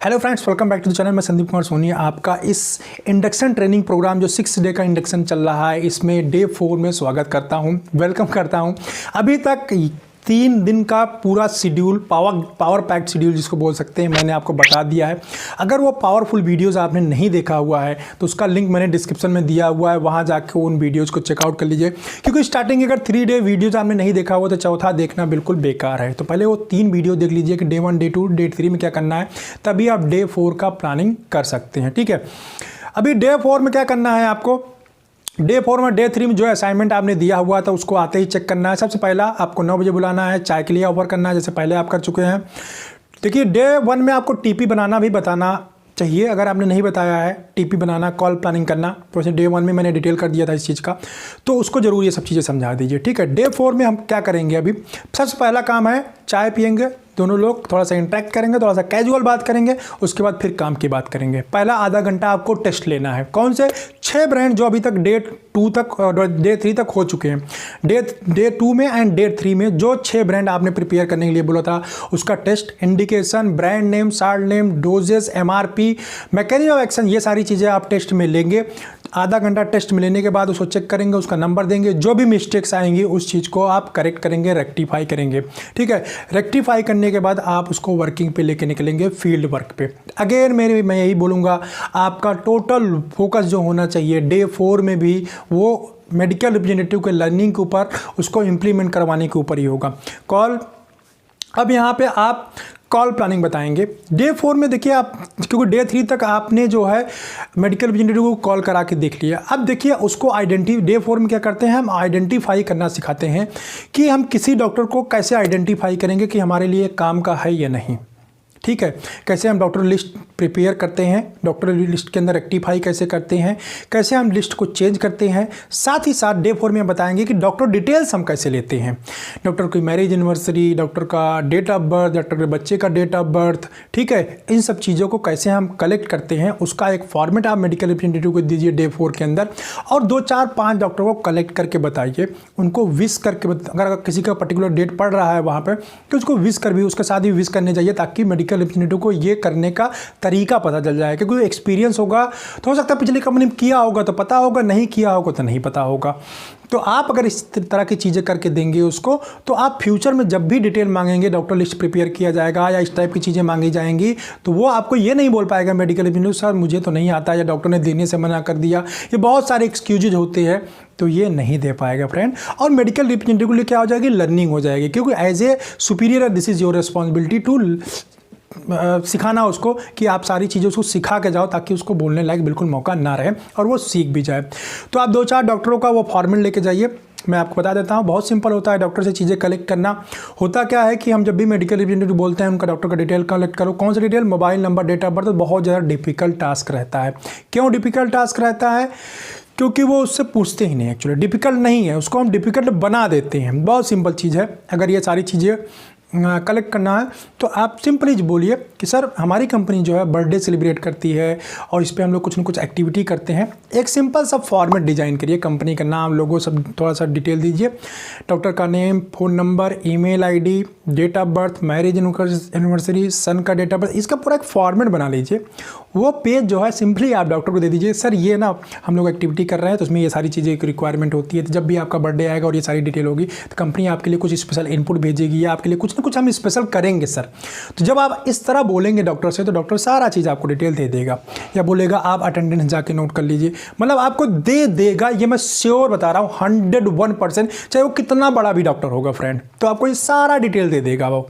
Hello friends, welcome back to the channel. मैं संदीप कुमार सोनी। आपका इस इंडक्शन ट्रेनिंग प्रोग्राम जो 6 डे का इंडक्शन चल रहा है, इसमें डे 4 में स्वागत करता हूं, वेलकम करता हूं। अभी तक 3 दिन का पूरा शेड्यूल, पावर पैक्ड शेड्यूल जिसको बोल सकते हैं, मैंने आपको बता दिया है। अगर वो पावरफुल वीडियोस आपने नहीं देखा हुआ है तो उसका लिंक मैंने डिस्क्रिप्शन में दिया हुआ है, वहाँ जाकर उन वीडियोस को चेकआउट कर लीजिए। क्योंकि स्टार्टिंग अगर 3 डे वीडियोज़ आपने नहीं देखा हुआ तो चौथा देखना बिल्कुल बेकार है। तो पहले वो 3 वीडियो देख लीजिए कि डे 1, डे 2, डे 3 में क्या करना है, तभी आप डे 4 का प्लानिंग कर सकते हैं। ठीक है, अभी डे 4 में क्या करना है आपको, डे 4 में डे 3 में जो असाइनमेंट आपने दिया हुआ था उसको आते ही चेक करना है। सबसे पहला आपको 9 बजे बुलाना है, चाय के लिए ऑफर करना है, जैसे पहले आप कर चुके हैं। देखिए, डे 1 में आपको टीपी बनाना भी बताना चाहिए। अगर आपने नहीं बताया है टीपी बनाना, कॉल प्लानिंग करना, तो वैसे डे 1 में मैंने डिटेल कर दिया था इस चीज़ का, तो उसको जरूर ये सब चीज़ें समझा दीजिए। ठीक है, डे 4 में हम क्या करेंगे, अभी सबसे पहला काम है चाय पियेंगे, दोनों लोग थोड़ा सा इंटरेक्ट करेंगे, थोड़ा सा कैजुअल बात करेंगे, उसके बाद फिर काम की बात करेंगे। पहला आधा घंटा आपको टेस्ट लेना है। कौन से 6 ब्रांड जो अभी तक डे 2 तक और डे 3 तक हो चुके हैं, डे 2 में एंड डे 3 में जो 6 ब्रांड आपने प्रिपेयर करने के लिए बोला था, उसका test, indication, brand name, salt name, doses, MRP, mechanism of action, ये सारी चीज़ें आप टेस्ट में लेंगे। आधा घंटा टेस्ट में लेने के बाद उसको चेक करेंगे, उसका नंबर देंगे, जो भी मिस्टेक्स आएंगी उस चीज़ को आप करेक्ट करेंगे, रेक्टिफाई करेंगे। ठीक है, रेक्टिफाई करने के बाद आप उसको वर्किंग पे लेके निकलेंगे, फील्ड वर्क पे। अगेन मैं यही बोलूँगा, आपका टोटल फोकस जो होना चाहिए डे 4 में भी वो मेडिकल रिप्रेजेंटेटिव के लर्निंग के ऊपर, उसको इम्प्लीमेंट करवाने के ऊपर ही होगा। कॉल, अब यहाँ पे आप कॉल प्लानिंग बताएंगे। डे 4 में देखिए आप, क्योंकि डे 3 तक आपने जो है मेडिकल रिप्रेजेंटेटिव को कॉल करा के देख लिया। अब देखिए उसको डे 4 में क्या करते हैं, हम आइडेंटिफाई करना सिखाते हैं कि हम किसी डॉक्टर को कैसे आइडेंटिफाई करेंगे कि हमारे लिए काम का है या नहीं। ठीक है, कैसे हम डॉक्टर लिस्ट प्रिपेयर करते हैं, डॉक्टर लिस्ट के अंदर रेक्टिफाई कैसे करते हैं, कैसे हम लिस्ट को चेंज करते हैं। साथ ही साथ डे 4 में बताएंगे कि डॉक्टर डिटेल्स हम कैसे लेते हैं, डॉक्टर की मैरिज एनिवर्सरी, डॉक्टर का डेट ऑफ बर्थ, डॉक्टर के बच्चे का डेट ऑफ बर्थ। ठीक है, इन सब चीज़ों को कैसे हम कलेक्ट करते हैं, उसका एक फॉर्मेट आप मेडिकल रिप्रेजेंटेटिव को दीजिए डे 4 के अंदर, और 2, 4, 5 डॉक्टर को कलेक्ट करके बताइए, उनको विश करके अगर किसी का पर्टिकुलर डेट पड़ रहा है वहाँ पर, तो उसको विश कर भी, उसके साथ भी विश करने चाहिए, ताकि मेडिकल रिप्रेजेंटेटिव को ये करने का तरीका पता चल जाए। क्योंकि एक्सपीरियंस होगा तो हो सकता है पिछली कंपनी में किया होगा तो पता होगा, नहीं किया होगा तो नहीं पता होगा। तो आप अगर इस तरह की चीज़ें करके देंगे उसको, तो आप फ्यूचर में जब भी डिटेल मांगेंगे, डॉक्टर लिस्ट प्रिपेयर किया जाएगा या इस टाइप की चीज़ें मांगी जाएंगी, तो वो आपको ये नहीं बोल पाएगा मेडिकल रिप्रेजेंटेटिव, सर मुझे तो नहीं आता, या डॉक्टर ने देने से मना कर दिया। ये बहुत सारे एक्सक्यूजेज होते हैं, तो ये नहीं दे पाएगा फ्रेंड। और मेडिकल रिप्रेजेंटेटिव के लिए क्या हो जाएगी, लर्निंग हो जाएगी। क्योंकि as a superior this is your responsibility to सिखाना उसको, कि आप सारी चीज़ें उसको सिखा के जाओ, ताकि उसको बोलने लायक बिल्कुल मौका ना रहे और वो सीख भी जाए। तो आप 2-4 डॉक्टरों का वो फॉर्मेट लेके जाइए। मैं आपको बता देता हूँ, बहुत सिंपल होता है डॉक्टर से चीज़ें कलेक्ट करना। होता क्या है कि हम जब भी मेडिकल रिप्रेजेंटेटिव बोलते हैं उनका डॉक्टर का डिटेल कलेक्ट करो, कौन सा detail, mobile number, date of birth, बहुत ज़्यादा डिफिकल्ट टास्क रहता है। क्यों डिफिकल्ट टास्क रहता है? क्योंकि वो उससे पूछते ही नहीं, एक्चुअली डिफिकल्ट नहीं है, उसको हम डिफिकल्ट बना देते हैं। बहुत सिंपल चीज़ है। अगर ये सारी चीज़ें कलेक्ट करना है तो आप सिंपली बोलिए कि सर हमारी कंपनी जो है बर्थडे सेलिब्रेट करती है और इस पर हम लोग कुछ न कुछ एक्टिविटी करते हैं। एक सिंपल सा फॉर्मेट डिज़ाइन करिए, कंपनी का नाम, लोगो, सब थोड़ा सा डिटेल दीजिए, डॉक्टर का name, phone number, email ID, date of birth, marriage anniversary, son का डेट ऑफ बर्थ, इसका पूरा एक फॉर्मेट बना लीजिए। वो पेज जो है सिंपली आप डॉक्टर को दे दीजिए, सर ये ना हम लोग एक्टिविटी कर रहे हैं तो उसमें ये सारी चीज़ें की रिक्वायरमेंट होती है, तो जब भी आपका बर्थडे आएगा और ये सारी डिटेल होगी तो कंपनी आपके लिए कुछ स्पेशल इनपुट भेजेगी, या आपके लिए कुछ ना कुछ हम स्पेशल करेंगे सर। तो जब आप इस तरह बोलेंगे डॉक्टर से, तो डॉक्टर सारा चीज़ आपको डिटेल दे देगा, या बोलेगा आप अटेंडेंस जाके नोट कर लीजिए, मतलब आपको दे देगा। ये मैं श्योर बता रहा हूँ, 101%, चाहे वो कितना बड़ा भी डॉक्टर होगा फ्रेंड, तो आपको ये सारा डिटेल दे देगा वो।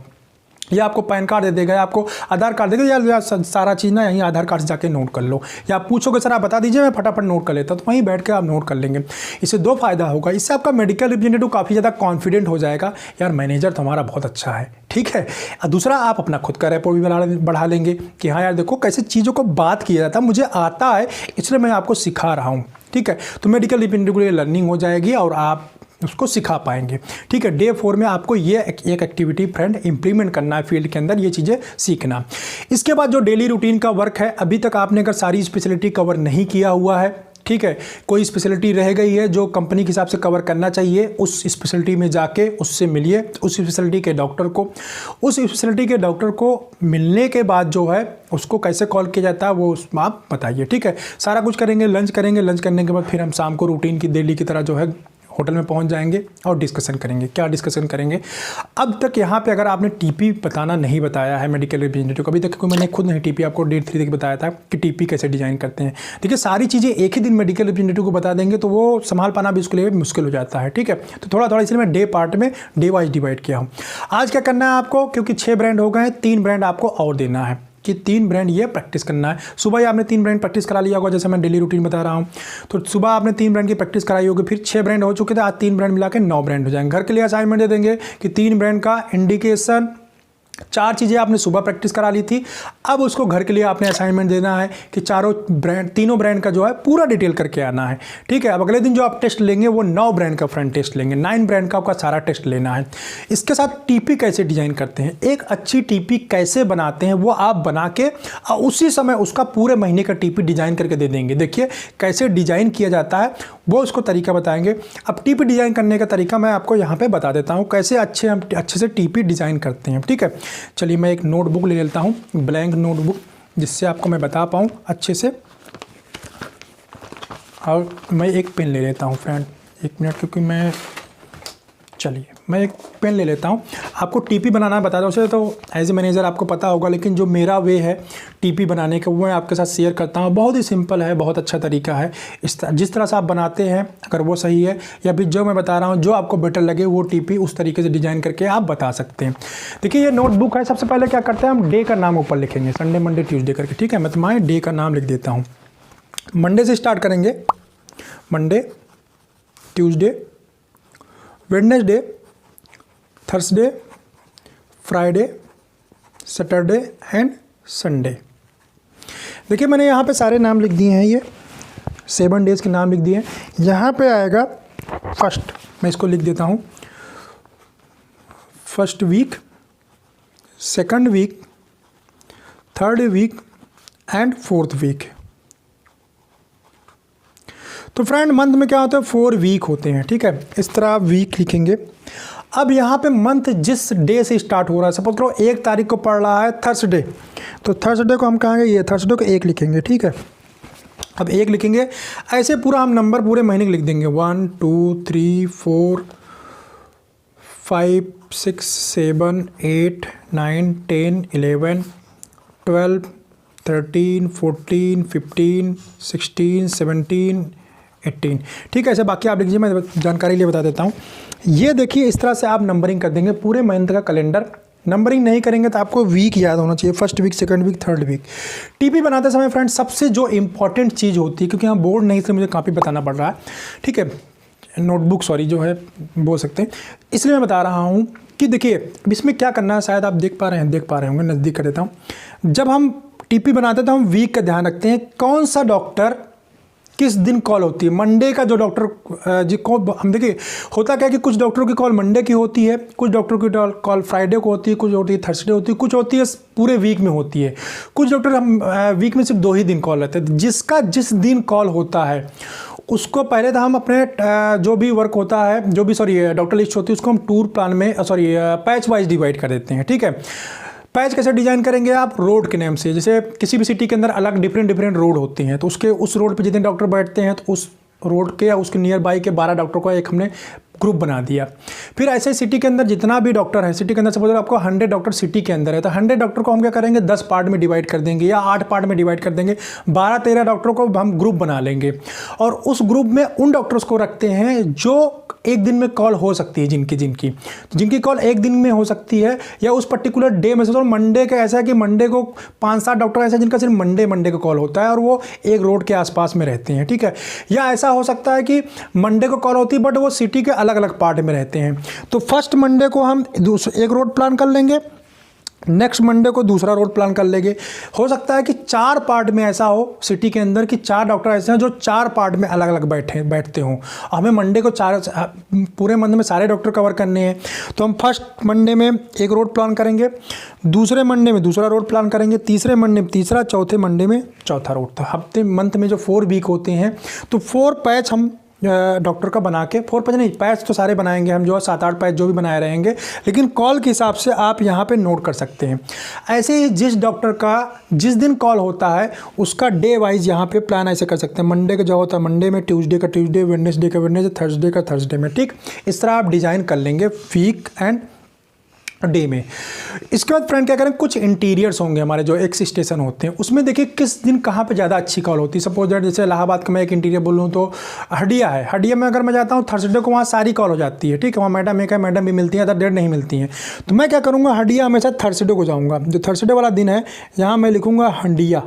या आपको पैन कार्ड दे देगा, या आपको आधार कार्ड देगा, या सारा चीज़ ना यहीं आधार कार्ड से जाके नोट कर लो, या आप पूछोगे सर आप बता दीजिए, मैं फटाफट नोट कर लेता हूँ, तो वहीं बैठ के आप नोट कर लेंगे। इससे 2 फायदा होगा। इससे आपका मेडिकल रिप्रेजेंटेटिव काफ़ी ज़्यादा कॉन्फिडेंट हो जाएगा, यार मैनेजर तो हमारा बहुत अच्छा है। ठीक है, दूसरा आप अपना खुद का रेपो भी बढ़ा लेंगे कि हाँ यार देखो कैसे चीज़ों को बात किया जाता है, मुझे आता है इसलिए मैं आपको सिखा रहा हूँ। ठीक है, तो मेडिकल रिप्रेजेंटेटिव के लिए लर्निंग हो जाएगी और आप उसको सिखा पाएंगे। ठीक है, डे 4 में आपको ये एक एक्टिविटी फ्रेंड इंप्लीमेंट करना है फील्ड के अंदर, ये चीज़ें सीखना। इसके बाद जो डेली रूटीन का वर्क है, अभी तक आपने अगर सारी स्पेशलिटी कवर नहीं किया हुआ है ठीक है, कोई स्पेशलिटी रह गई है जो कंपनी के हिसाब से कवर करना चाहिए, उस स्पेशलिटी में जाके उससे मिलिए, उस स्पेशलिटी के डॉक्टर को। उस स्पेशलिटी के डॉक्टर को मिलने के बाद जो है उसको कैसे कॉल किया जाता है वो आप बताइए, ठीक है। सारा कुछ करेंगे, लंच करेंगे, लंच करने के बाद फिर हम शाम को रूटीन की डेली की तरह जो है होटल में पहुंच जाएंगे और डिस्कशन करेंगे। क्या डिस्कशन करेंगे? अब तक यहाँ पे अगर आपने टीपी बताना नहीं बताया है मेडिकल रिप्रेजेंटेटिव को, अभी तक कोई मैंने खुद नहीं टीपी आपको डे 3 तक बताया था कि टीपी कैसे डिजाइन करते हैं। देखिए सारी चीज़ें एक ही दिन मेडिकल रिप्रेजेंटेटिव को बता देंगे तो वो संभाल पाना भी उसके लिए मुश्किल हो जाता है, ठीक है। तो थोड़ा थोड़ा इसलिए मैं डे पार्ट में डे वाइज डिवाइड किया हूँ। आज क्या करना है आपको, क्योंकि 6 ब्रांड हो गए हैं, 3 ब्रांड आपको और देना है कि 3 ब्रांड ये प्रैक्टिस करना है। सुबह ही आपने 3 ब्रांड प्रैक्टिस करा लिया होगा, जैसे मैं डेली रूटीन बता रहा हूँ। तो सुबह आपने 3 ब्रांड की प्रैक्टिस कराई होगी, फिर 6 ब्रांड हो चुके थे, आज 3 ब्रांड मिला के 9 ब्रांड हो जाएंगे। घर के लिए असाइनमेंट दे देंगे कि 3 ब्रांड का इंडिकेशन, 4 चीज़ें आपने सुबह प्रैक्टिस करा ली थी, अब उसको घर के लिए आपने असाइनमेंट देना है कि तीनों ब्रांड का जो है पूरा डिटेल करके आना है, ठीक है। अब अगले दिन जो आप टेस्ट लेंगे वो 9 ब्रांड का फ्रंट टेस्ट लेंगे, 9 ब्रांड का आपका सारा टेस्ट लेना है। इसके साथ टीपी कैसे डिजाइन करते हैं, एक अच्छी टीपी कैसे बनाते हैं वो आप बना के उसी समय उसका पूरे महीने का टीपी डिजाइन करके दे देंगे। देखिए कैसे डिजाइन किया जाता है वो उसको तरीका बताएंगे। अब टीपी डिजाइन करने का तरीका मैं आपको यहाँ पे बता देता हूँ कैसे अच्छे से टीपी डिजाइन करते हैं, ठीक है। चलिए मैं एक नोटबुक ले लेता हूँ, ब्लैंक नोटबुक, जिससे आपको मैं बता पाऊँ अच्छे से। और मैं एक पेन ले लेता हूँ फ्रेंड, 1 मिनट, क्योंकि चलिए मैं एक पेन ले लेता हूँ। आपको टीपी बनाना बता दो, उसे तो एज ए मैनेजर आपको पता होगा, लेकिन जो मेरा वे है टीपी बनाने का वो मैं आपके साथ शेयर करता हूँ। बहुत ही सिंपल है, बहुत अच्छा तरीका है। जिस तरह से आप बनाते हैं अगर वो सही है या फिर जो मैं बता रहा हूँ जो आपको बेटर लगे वो टीपी उस तरीके से डिजाइन करके आप बता सकते हैं। देखिए ये नोटबुक है, सबसे पहले क्या करते हैं हम डे का नाम ऊपर लिखेंगे, संडे मंडे ट्यूसडे करके, ठीक है। मैं तुम्हारे डे का नाम लिख देता हूँ। मंडे से स्टार्ट करेंगे, Monday, Tuesday, Wednesday, Thursday, Friday, Saturday and Sunday. देखिए मैंने यहाँ पे सारे नाम लिख दिए हैं, ये 7 डेज़ के नाम लिख दिए हैं। यहाँ पे आएगा फर्स्ट, मैं इसको लिख देता हूँ, first week, second week, third week and fourth week. तो फ्रेंड मंथ में क्या होता है, 4 वीक होते हैं, ठीक है। इस तरह आप वीक लिखेंगे। अब यहाँ पे मंथ जिस डे से स्टार्ट हो रहा है, सपोज करो 1 तारीख को पड़ रहा है थर्सडे, तो थर्सडे को हम कहेंगे ये थर्सडे को 1 लिखेंगे, ठीक है। अब 1 लिखेंगे, ऐसे पूरा हम नंबर पूरे महीने के लिख देंगे, 1 2 3 4 5 6 7 8 9 10 11 12 13 14 15 16 17 18, ठीक है। ऐसे बाकी आप लिख लीजिए, मैं जानकारी लिए बता देता हूँ। ये देखिए इस तरह से आप नंबरिंग कर देंगे पूरे मंथ का कैलेंडर। नंबरिंग नहीं करेंगे तो आपको वीक याद होना चाहिए, first week, second week, third week. TP बनाते समय फ्रेंड सबसे जो इंपॉर्टेंट चीज़ होती है, क्योंकि यहाँ बोर्ड नहीं से मुझे काफ़ी बताना पड़ रहा है, ठीक है, नोटबुक सॉरी जो है बोल सकते हैं, इसलिए मैं बता रहा हूँ कि देखिए इसमें क्या करना है, शायद आप देख पा रहे होंगे, नज़दीक कर देता हूँ। जब हम टीपी बनाते हैं तो हम वीक का ध्यान रखते हैं, कौन सा डॉक्टर किस दिन कॉल होती है। मंडे का जो डॉक्टर जी को हम देखिए होता क्या है कि कुछ डॉक्टरों की कॉल मंडे की होती है, कुछ डॉक्टरों की कॉल फ्राइडे को होती है, कुछ होती है थर्सडे होती है, कुछ होती है पूरे वीक में होती है। कुछ डॉक्टर हम वीक में सिर्फ 2 ही दिन कॉल रहते हैं। जिसका जिस दिन कॉल होता है उसको पहले तो हम अपने जो भी वर्क होता है, जो भी डॉक्टर लिस्ट होती है, उसको हम टूर प्लान में पैच वाइज डिवाइड कर देते हैं, ठीक है। पैच कैसे डिजाइन करेंगे आप, रोड के नेम से, जैसे किसी भी सिटी के अंदर अलग डिफरेंट रोड होती हैं, तो उस रोड पे जितने डॉक्टर बैठते हैं तो उस रोड के या उसके नियर बाई के 12 डॉक्टर का एक हमने ग्रुप बना दिया। फिर ऐसे सिटी के अंदर जितना भी डॉक्टर है, सिटी के अंदर सपोज आपको 100 डॉक्टर सिटी के अंदर है, तो 100 डॉक्टर को हम क्या करेंगे 10 पार्ट में डिवाइड कर देंगे या 8 पार्ट में डिवाइड कर देंगे। 12-13 डॉक्टरों को हम ग्रुप बना लेंगे और उस ग्रुप में उन डॉक्टर्स को रखते हैं जो एक दिन में कॉल हो सकती है, जिनकी कॉल एक दिन में हो सकती है या उस पर्टिकुलर डे में। तो मंडे का ऐसा है कि मंडे को 5-7 डॉक्टर ऐसे जिनका सिर्फ मंडे को कॉल होता है और वो एक रोड के आसपास में रहते हैं, ठीक है। या ऐसा हो सकता है कि मंडे को कॉल होती है बट वो सिटी के अलग अलग पार्ट में रहते हैं। तो फर्स्ट मंडे को हम एक रोड प्लान कर लेंगे, नेक्स्ट मंडे को दूसरा रोड प्लान कर लेंगे। हो सकता है कि 4 पार्ट में ऐसा हो सिटी के अंदर कि 4 डॉक्टर ऐसे हैं जो 4 पार्ट में अलग अलग बैठते हों। हमें मंडे को पूरे मंथ में सारे डॉक्टर कवर करने हैं, तो हम फर्स्ट मंडे में एक रोड प्लान करेंगे, दूसरे मंडे में दूसरा रोड प्लान करेंगे, तीसरे मंडे में तीसरा, चौथे मंडे में चौथा रोड। तो हफ्ते मंथ में जो 4 वीक होते हैं तो 4 पैच हम डॉक्टर का बना के, 4 पैच नहीं, पैच तो सारे बनाएंगे हम, जो है 7-8 पैच जो भी बनाए रहेंगे, लेकिन कॉल के हिसाब से आप यहाँ पे नोट कर सकते हैं। ऐसे ही जिस डॉक्टर का जिस दिन कॉल होता है उसका डे वाइज यहाँ पे प्लान ऐसे कर सकते हैं। मंडे का जो होता है मंडे में, ट्यूसडे का ट्यूसडे, वेडनेसडे का वेडनेसडे, थर्सडे का थर्सडे में, ठीक। इस तरह आप डिज़ाइन कर लेंगे वीक एंड डे में। इसके बाद फ्रेंड क्या करें, कुछ इंटीरियर्स होंगे हमारे जो एक्स स्टेशन होते हैं, उसमें देखिए किस दिन कहाँ पे ज़्यादा अच्छी कॉल होती है। सपोज दैट जैसे इलाहाबाद का मैं एक इंटीरियर बोलूँ तो हडिया है, हडिया में अगर मैं जाता हूँ थर्सडे को, वहाँ सारी कॉल हो जाती है, ठीक है। वहाँ मैडम एक है, मैडम भी मिलती है, अदर डेट नहीं मिलती हैं। तो मैं क्या करूँगा, हडिया हमेशा थर्सडे को जाऊँगा। जो थर्सडे वाला दिन है यहाँ मैं लिखूँगा हंडिया,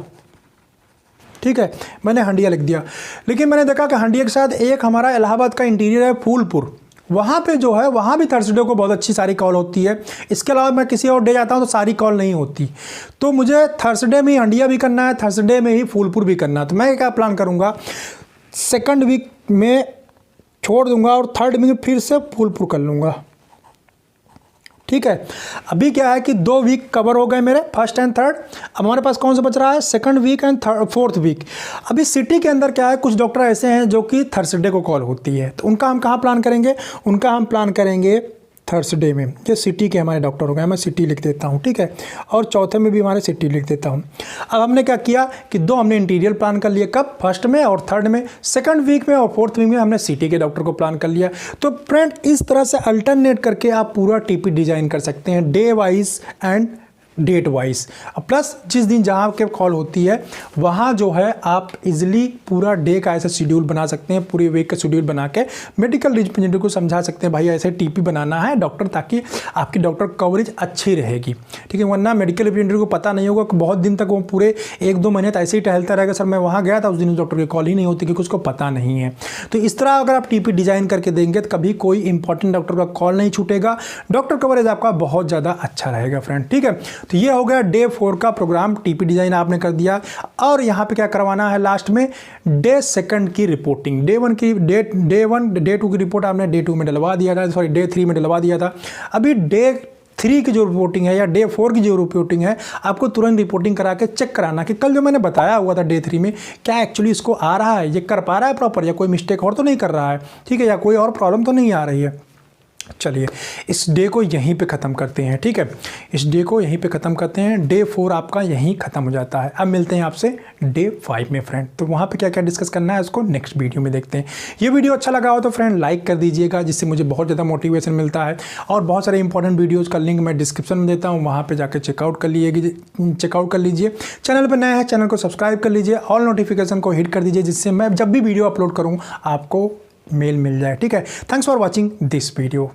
ठीक है, मैंने हंडिया लिख दिया। लेकिन मैंने देखा कि हंडिया के साथ एक हमारा इलाहाबाद का इंटीरियर है फूलपुर, वहाँ पे जो है वहाँ भी थर्सडे को बहुत अच्छी सारी कॉल होती है। इसके अलावा मैं किसी और डे जाता हूँ तो सारी कॉल नहीं होती, तो मुझे थर्सडे में ही हंडिया भी करना है, थर्सडे में ही फूलपुर भी करना है। तो मैं क्या प्लान करूँगा, सेकंड वीक में छोड़ दूँगा और थर्ड वीक में फिर से फूलपुर कर लूँगा, ठीक है। अभी क्या है कि 2 वीक कवर हो गए मेरे, फर्स्ट एंड थर्ड। अब हमारे पास कौन सा बच रहा है, second week and fourth week. अभी सिटी के अंदर क्या है, कुछ डॉक्टर ऐसे हैं जो कि थर्सडे को कॉल होती है, तो उनका हम कहाँ प्लान करेंगे, उनका हम प्लान करेंगे थर्सडे में। ये सिटी के हमारे डॉक्टर हो गए, मैं सिटी लिख देता हूँ, ठीक है, और चौथे में भी हमारे सिटी लिख देता हूँ। अब हमने क्या किया कि 2 हमने इंटीरियर प्लान कर लिए, कब, फर्स्ट में और थर्ड में। सेकंड वीक में और फोर्थ वीक में हमने सिटी के डॉक्टर को प्लान कर लिया। तो फ्रेंड इस तरह से अल्टरनेट करके आप पूरा टीपी डिजाइन कर सकते हैं, day wise and date wise. Plus जिस दिन जहाँ के कॉल होती है वहाँ जो है आप इजीली पूरा डे का ऐसा शेड्यूल बना सकते हैं, पूरे वीक का शेड्यूल बना के मेडिकल रिप्रेजेंटेटिव को समझा सकते हैं, भाई ऐसे टीपी बनाना है डॉक्टर, ताकि आपकी डॉक्टर कवरेज अच्छी रहेगी, ठीक है। वरना मेडिकल रिप्रेजेंटेटिव को पता नहीं होगा कि बहुत दिन तक वो पूरे 1-2 महीने तक ऐसे ही टहलता रहेगा, सर मैं वहाँ गया था उस दिन डॉक्टर की कॉल ही नहीं होती क्योंकि उसको पता नहीं है। तो इस तरह अगर आप टीपी डिजाइन करके देंगे तो कभी कोई इंपॉर्टेंट डॉक्टर का कॉल नहीं छूटेगा, डॉक्टर कवरेज आपका बहुत ज़्यादा अच्छा रहेगा फ्रेंड, ठीक है। तो ये हो गया डे 4 का प्रोग्राम, टीपी डिजाइन आपने कर दिया। और यहाँ पे क्या करवाना है लास्ट में, डे 2 की रिपोर्टिंग। डे 1 की डे 1 डे 2 की रिपोर्ट आपने डे 2 में डलवा दिया था, सॉरी डे 3 में डलवा दिया था। अभी डे 3 की जो रिपोर्टिंग है या डे 4 की जो रिपोर्टिंग है, आपको तुरंत रिपोर्टिंग करा के चेक कराना कि कल जो मैंने बताया हुआ था डे 3 में, क्या एक्चुअली इसको आ रहा है, ये कर पा रहा है प्रॉपर, या कोई मिस्टेक और तो नहीं कर रहा है, ठीक है, या कोई और प्रॉब्लम तो नहीं आ रही है। चलिए इस डे को यहीं पे ख़त्म करते हैं, ठीक है, इस डे को यहीं पे ख़त्म करते हैं। डे 4 आपका यहीं ख़त्म हो जाता है। अब मिलते हैं आपसे डे 5 में फ्रेंड। तो वहाँ पे क्या क्या डिस्कस करना है उसको नेक्स्ट वीडियो में देखते हैं। ये वीडियो अच्छा लगा हो तो फ्रेंड लाइक कर दीजिएगा, जिससे मुझे बहुत ज़्यादा मोटिवेशन मिलता है। और बहुत सारे इंपॉर्टेंट वीडियोज़ का लिंक मैं डिस्क्रिप्शन में देता हूँ, वहाँ पर जाकर चेकआउट कर लीजिए। चैनल पर नया है, चैनल को सब्सक्राइब कर लीजिए, ऑल नोटिफिकेशन को हिट कर दीजिए, जिससे मैं जब भी वीडियो अपलोड करूँ आपको मेल मिल जाए, ठीक है। Thanks for watching this video.